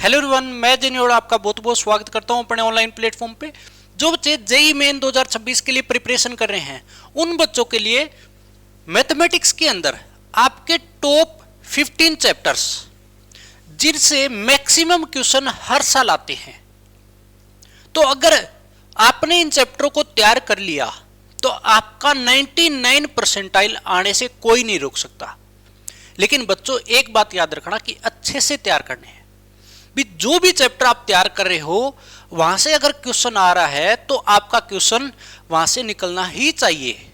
Hello everyone, मैं जेनियोड़ आपका बहुत बहुत स्वागत करता हूं अपने ऑनलाइन प्लेटफॉर्म पे। जो बच्चे जेईई मेन 2026 के लिए प्रिपरेशन कर रहे हैं उन बच्चों के लिए मैथमेटिक्स के अंदर आपके टॉप 15 चैप्टर्स जिनसे मैक्सिमम क्वेश्चन हर साल आते हैं। तो अगर आपने इन चैप्टरों को तैयार कर लिया तो आपका 99 परसेंटाइल आने से कोई नहीं रोक सकता। लेकिन बच्चों एक बात याद रखना कि अच्छे से तैयार करने हैं। भी जो भी चैप्टर आप तैयार कर रहे हो वहां से अगर क्वेश्चन आ रहा है तो आपका क्वेश्चन वहां से निकलना ही चाहिए।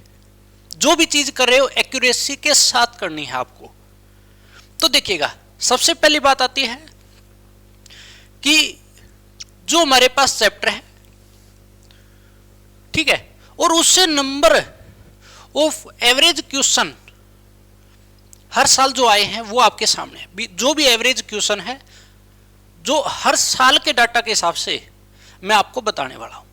जो भी चीज कर रहे हो एक्यूरेसी के साथ करनी है आपको। तो देखिएगा, सबसे पहली बात आती है कि जो हमारे पास चैप्टर है, ठीक है, और उससे नंबर ऑफ एवरेज क्वेश्चन हर साल जो आए हैं वो आपके सामने है। जो भी एवरेज क्वेश्चन है जो हर साल के डाटा के हिसाब से मैं आपको बताने वाला हूं।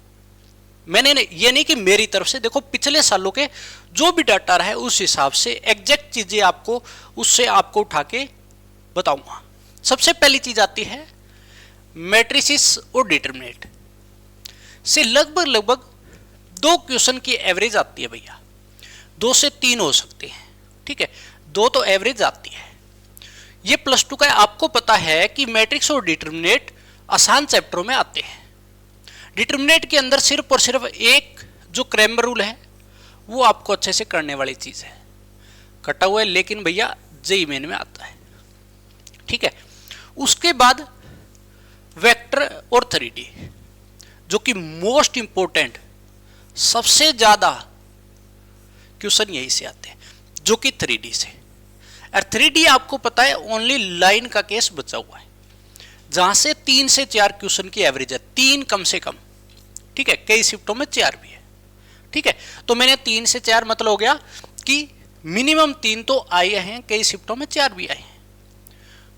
मैंने ये नहीं कि मेरी तरफ से, देखो पिछले सालों के जो भी डाटा रहा है उस हिसाब से एग्जैक्ट चीजें आपको उससे आपको उठा के बताऊंगा। सबसे पहली चीज आती है मैट्रिसेस और डिटरमिनेंट से लगभग 2 क्वेश्चन की एवरेज आती है भैया। 2 से 3 हो सकते हैं, ठीक है, 2 तो एवरेज आती है। ये +2 का है। आपको पता है कि मैट्रिक्स और डिटरमिनेंट आसान चैप्टरों में आते हैं। डिटरमिनेंट के अंदर सिर्फ और सिर्फ एक जो क्रैमर रूल है वो आपको अच्छे से करने वाली चीज है, कटा हुआ है, लेकिन भैया जेईई मेन में आता है, ठीक है। उसके बाद वेक्टर और 3D जो कि मोस्ट इंपॉर्टेंट, सबसे ज्यादा क्वेश्चन यही से आते हैं, जो कि 3D से। और 3D आपको पता है ओनली लाइन का केस बचा हुआ है जहां से 3 से 4 क्वेश्चन की एवरेज है, 3 कम से कम, ठीक है। कई शिफ्टों में 4 भी है, ठीक है। तो मैंने 3 से 4 मतलब हो गया कि मिनिमम 3 तो आए हैं, कई शिफ्टों में 4 भी आए हैं।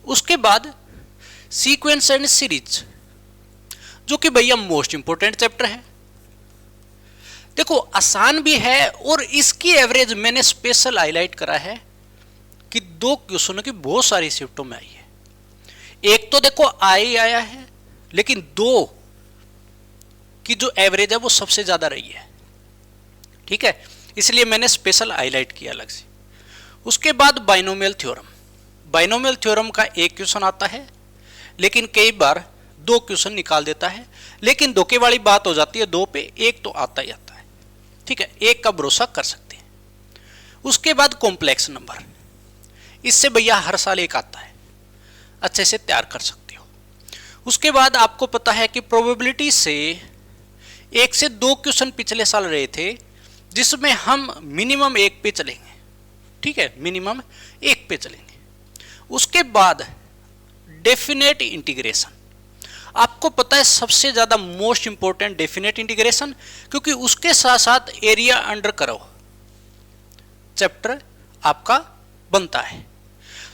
उसके बाद सीक्वेंस एंड सीरीज जो कि भैया मोस्ट इंपोर्टेंट चैप्टर है। देखो आसान भी है और इसकी एवरेज मैंने स्पेशल हाईलाइट करा है कि 2 क्वेश्चनों की बहुत सारी शिफ्टों में आई है। एक तो देखो आया है, लेकिन 2 की जो एवरेज है वो सबसे ज्यादा रही है, ठीक है, इसलिए मैंने स्पेशल हाईलाइट किया अलग से। उसके बाद बाइनोमियल थ्योरम। बाइनोमियल थ्योरम का एक क्वेश्चन आता है, लेकिन कई बार 2 क्वेश्चन निकाल देता है, लेकिन धोखे वाली बात हो जाती है, 2 पे 1 तो आता ही आता है, ठीक है, 1 का भरोसा कर सकते हैं। उसके बाद कॉम्प्लेक्स नंबर, इससे भैया हर साल 1 आता है, अच्छे से तैयार कर सकते हो। उसके बाद आपको पता है कि प्रोबेबिलिटी से 1 से 2 क्वेश्चन पिछले साल रहे थे जिसमें हम मिनिमम 1 पे चलेंगे, ठीक है, मिनिमम 1 पे चलेंगे। उसके बाद डेफिनेट इंटीग्रेशन, आपको पता है सबसे ज्यादा मोस्ट इंपॉर्टेंट डेफिनेट इंटीग्रेशन, क्योंकि उसके साथ साथ एरिया अंडर कर्व चैप्टर आपका बनता है।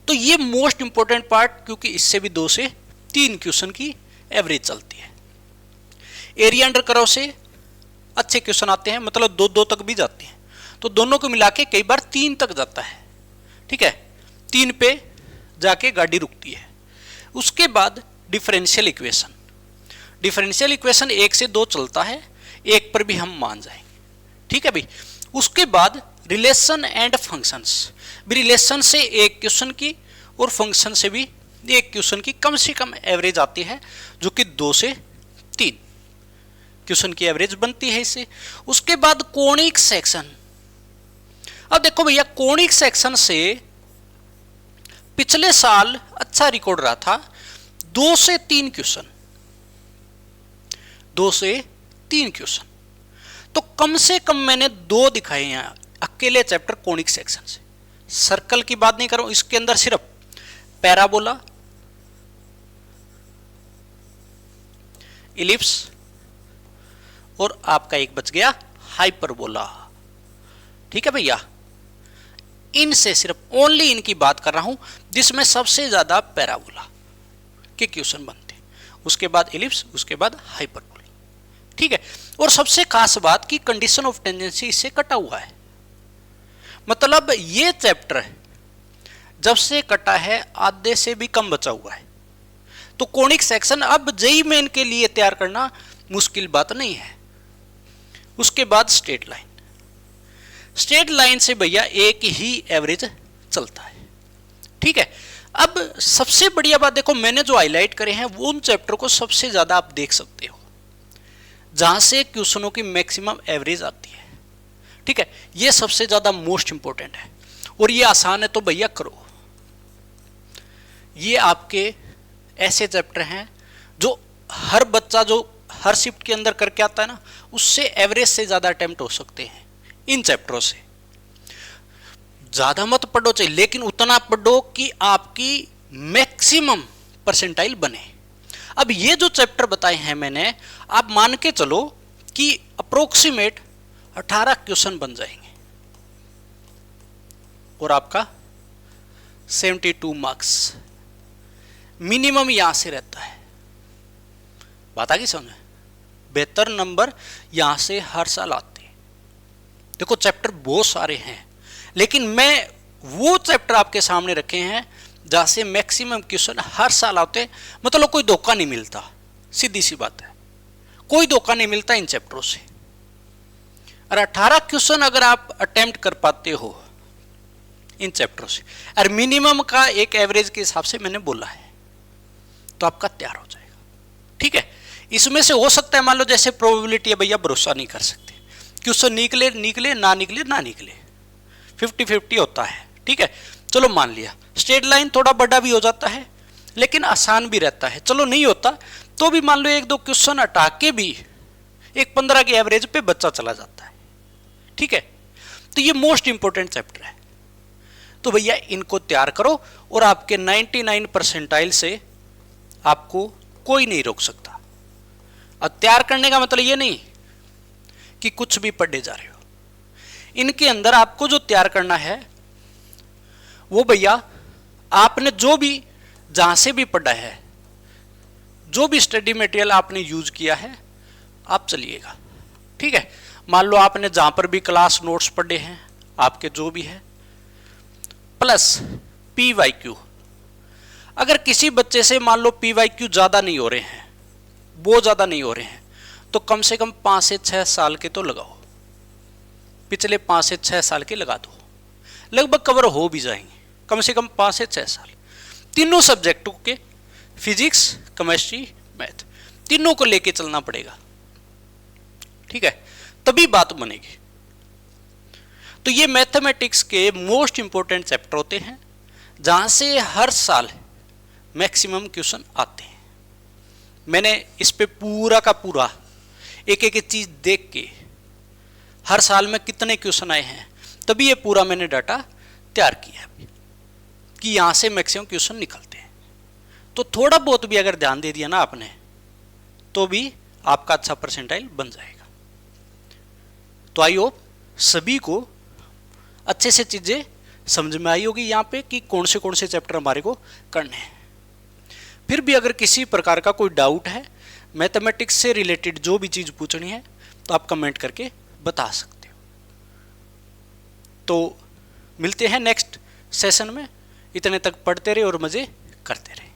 तो ये मोस्ट इंपॉर्टेंट पार्ट, क्योंकि इससे भी 2 से 3 क्वेश्चन की एवरेज चलती है। एरिया अंडर कर्व से अच्छे क्वेश्चन आते हैं, मतलब 2 तक भी जाते हैं, तो दोनों को मिला के कई बार 3 तक जाता है, ठीक है, 3 पे जाके गाड़ी रुकती है। उसके बाद डिफरेंशियल इक्वेशन। डिफरेंशियल इक्वेशन 1 से 2 चलता है, 1 पर भी हम मान जाएंगे, ठीक है भाई। उसके बाद रिलेशन एंड फंक्शंस, भी रिलेशन से 1 क्वेश्चन की और फंक्शन से भी 1 क्वेश्चन की कम से कम एवरेज आती है, जो कि 2 से 3 क्वेश्चन की एवरेज बनती है इससे। उसके बाद कोणिक सेक्शन। अब देखो भैया, कोणिक सेक्शन से पिछले साल अच्छा रिकॉर्ड रहा था, 2 से 3 क्वेश्चन, 2 से 3 क्वेश्चन। तो कम से कम मैंने 2 दिखाए हैं अकेले चैप्टर कोणिक सेक्शन से। सर्कल की बात नहीं करूं, इसके अंदर सिर्फ पैराबोला, इलिप्स और आपका एक बच गया हाइपरबोला, ठीक है भैया। इनसे सिर्फ ओनली इनकी बात कर रहा हूं जिसमें सबसे ज्यादा पैराबोला के क्वेश्चन बनते हैं, उसके बाद इलिप्स, उसके बाद हाइपरबोला, ठीक है। और सबसे खास बात कि कंडीशन ऑफ टेंजेंसी इससे कटा हुआ है, मतलब ये चैप्टर जब से कटा है आधे से भी कम बचा हुआ है। तो कोनिक सेक्शन अब जेईई मेन के लिए तैयार करना मुश्किल बात नहीं है। उसके बाद स्ट्रेट लाइन, स्ट्रेट लाइन से भैया एक ही एवरेज चलता है, ठीक है। अब सबसे बढ़िया बात देखो, मैंने जो हाईलाइट करे हैं वो उन चैप्टर को सबसे ज्यादा आप देख सकते हो जहां से क्वेश्चनों की मैक्सिमम एवरेज आती है, ठीक है। ये सबसे ज्यादा मोस्ट इंपॉर्टेंट है और ये आसान है, तो भैया करो। ये आपके ऐसे चैप्टर हैं जो हर बच्चा जो हर शिफ्ट के अंदर करके आता है ना, उससे एवरेज से ज्यादा अटेम्प्ट हो सकते हैं इन चैप्टरों से। ज्यादा मत पढ़ो चाहिए, लेकिन उतना पढ़ो कि आपकी मैक्सिमम परसेंटाइल बने। अब ये जो चैप्टर बताए हैं मैंने, आप मान के चलो कि अप्रोक्सीमेट 18 क्वेश्चन बन जाएंगे और आपका 72 मार्क्स मिनिमम यहां से रहता है। बात आ गई समझ में? बेहतर नंबर यहां से हर साल आते हैं। देखो चैप्टर बहुत सारे हैं, लेकिन मैं वो चैप्टर आपके सामने रखे हैं जहां से मैक्सिमम क्वेश्चन हर साल आते, मतलब कोई धोखा नहीं मिलता। सीधी सी बात है, कोई धोखा नहीं मिलता इन चैप्टरों से। और 18 क्वेश्चन अगर आप अटेम्प्ट कर पाते हो इन चैप्टरों से, और मिनिमम का एक एवरेज के हिसाब से मैंने बोला है, तो आपका तैयार हो जाएगा, ठीक है। इसमें से हो सकता है, मान लो जैसे प्रोबेबिलिटी है भैया, भरोसा नहीं कर सकते, क्वेश्चन निकले निकले ना निकले ना निकले, 50-50 होता है, ठीक है। चलो मान लिया स्ट्रेट लाइन थोड़ा बड़ा भी हो जाता है, लेकिन आसान भी रहता है। चलो नहीं होता तो भी मान लो 1-2 क्वेश्चन हटा के भी एक 15 के एवरेज पे बच्चा चला जाता है, ठीक है। तो ये मोस्ट इंपॉर्टेंट चैप्टर है, तो भैया इनको तैयार करो और आपके 99 परसेंटाइल से आपको कोई नहीं रोक सकता। अब तैयार करने का मतलब ये नहीं कि कुछ भी पढ़े जा रहे हो, इनके अंदर आपको जो तैयार करना है वो भैया आपने जो भी जहां से भी पढ़ा है, जो भी स्टडी मटेरियल आपने यूज किया है, आप चलिएगा, ठीक है। मान लो आपने जहां पर भी क्लास नोट्स पढ़े हैं आपके जो भी है, प्लस PYQ। अगर किसी बच्चे से मान लो PYQ ज्यादा नहीं हो रहे हैं, बहुत ज्यादा नहीं हो रहे हैं, तो कम से कम 5 से 6 साल के तो लगाओ, पिछले 5 से 6 साल के लगा दो, लगभग कवर हो भी जाएंगे। कम से कम 5 से 6 साल तीनों सब्जेक्टों के, फिजिक्स, केमिस्ट्री, मैथ, तीनों को लेके चलना पड़ेगा, ठीक है, तभी बात बनेगी। तो ये मैथमेटिक्स के मोस्ट इंपॉर्टेंट चैप्टर होते हैं जहां से हर साल मैक्सिमम क्वेश्चन आते हैं। मैंने इस पे पूरा का पूरा एक एक चीज देख के हर साल में कितने क्वेश्चन आए हैं, तभी ये पूरा मैंने डाटा तैयार किया है कि यहां से मैक्सिमम क्वेश्चन निकलते हैं। तो थोड़ा बहुत भी अगर ध्यान दे दिया ना आपने, तो भी आपका अच्छा परसेंटाइल बन जाएगा। तो आई होप सभी को अच्छे से चीजें समझ में आई होगी यहाँ पे कि कौन से चैप्टर हमारे को करने हैं। फिर भी अगर किसी प्रकार का कोई डाउट है मैथमेटिक्स से रिलेटेड, जो भी चीज पूछनी है, तो आप कमेंट करके बता सकते हो। तो मिलते हैं नेक्स्ट सेशन में। इतने तक पढ़ते रहे और मजे करते रहे।